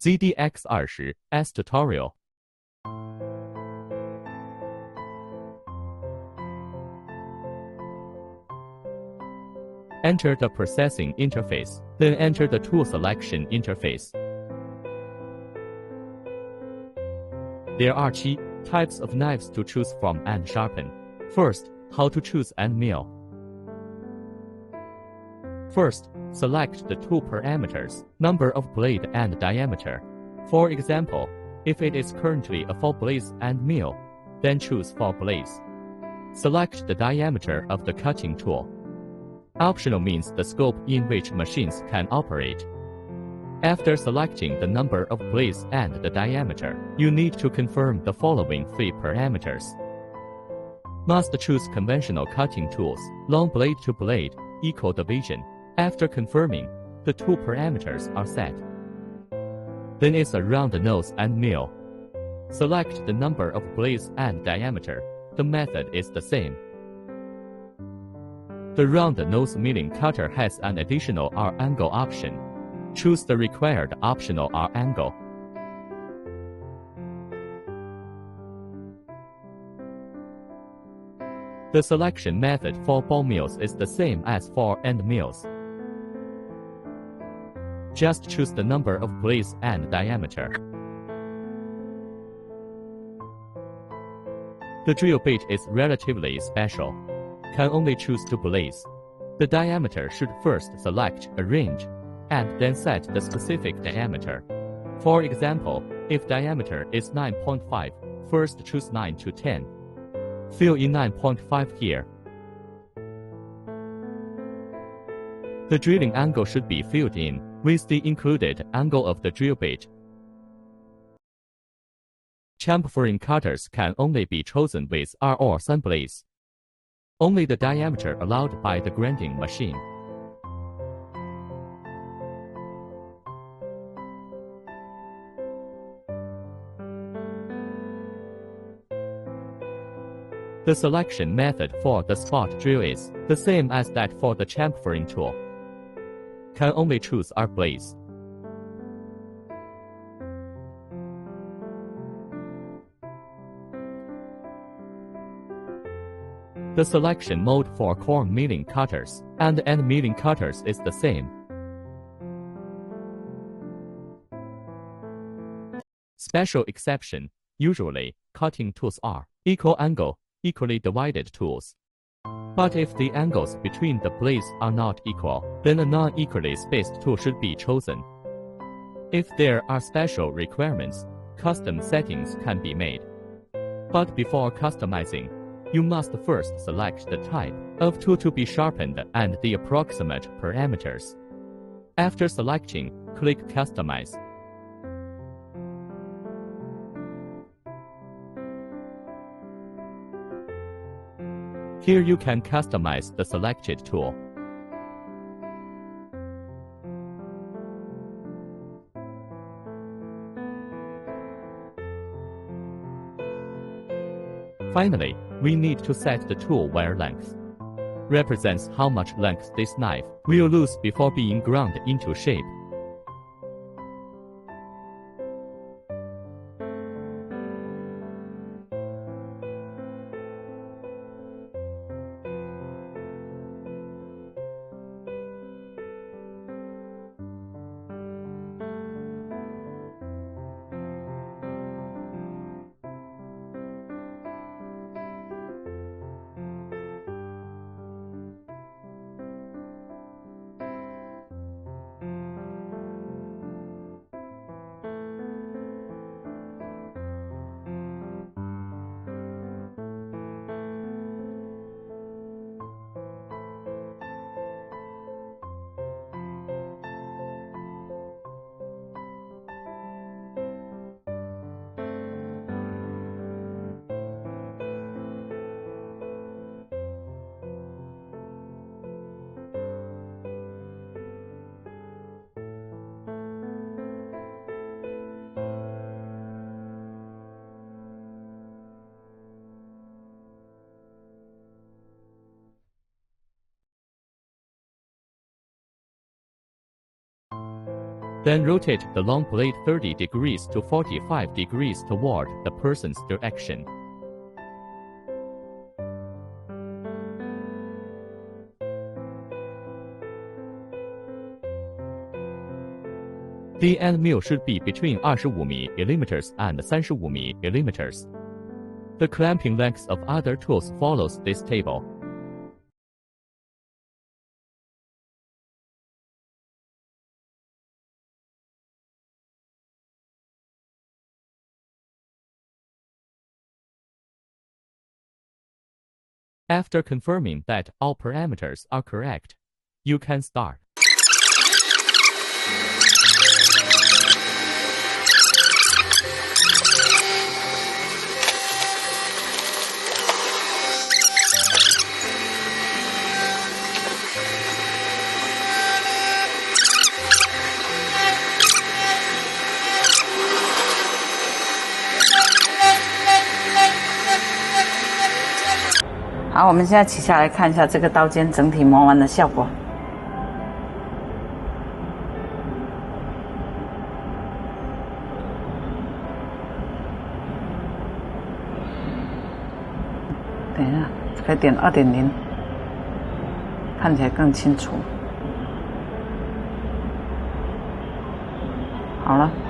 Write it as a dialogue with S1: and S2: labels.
S1: ZD-X20S tutorial. Enter the processing interface, then enter the tool selection interface. There are three types of knives to choose from and sharpen. First, how to choose and mill. First, select the tool parameters, number of blade and diameter. For example, if it is currently a 4 blades and mill, then choose 4 blades. Select the diameter of the cutting tool. Optional means the scope in which machines can operate. After selecting the number of blades and the diameter, you need to confirm the following 3 parameters. Must choose conventional cutting tools, long blade to blade, equal division. After confirming, the tool parameters are set. Then it's a round nose and mill. Select the number of blades and diameter. The method is the same. The round nose milling cutter has an additional R angle option. Choose the required optional R angle. The selection method for ball mills is the same as for end mills. Just choose the number of blades and diameter. The drill bit is relatively special. Can only choose 2 blades. The diameter should first select a range, and then set the specific diameter. For example, if diameter is 9.5, first choose 9 to 10. Fill in 9.5 here. The drilling angle should be filled in with the included angle of the drill bit. Chamfering cutters can only be chosen with R or Sun blades. Only the diameter allowed by the grinding machine. The selection method for the spot drill is the same as that for the chamfering tool. Can only choose R blades. The selection mode for corn milling cutters and end milling cutters is the same. Special exception: usually, cutting tools are equal angle, equally divided tools. But if the angles between the blades are not equal, then a non-equally spaced tool should be chosen. If there are special requirements, custom settings can be made. But before customizing, you must first select the type of tool to be sharpened and the approximate parameters. After selecting, click Customize. Here you can customize the selected tool. Finally, we need to set the tool wear length. Represents how much length this knife will lose before being ground into shape. Then rotate the long blade 30 degrees to 45 degrees toward the person's direction. The end mill should be between 25 mm and 35 mm. The clamping length of other tools follows this table. After confirming that all parameters are correct, you can start.
S2: 好，我们现在取下来看一下这个刀尖整体磨完的效果。等一下，可以点2.0，看起来更清楚。好了。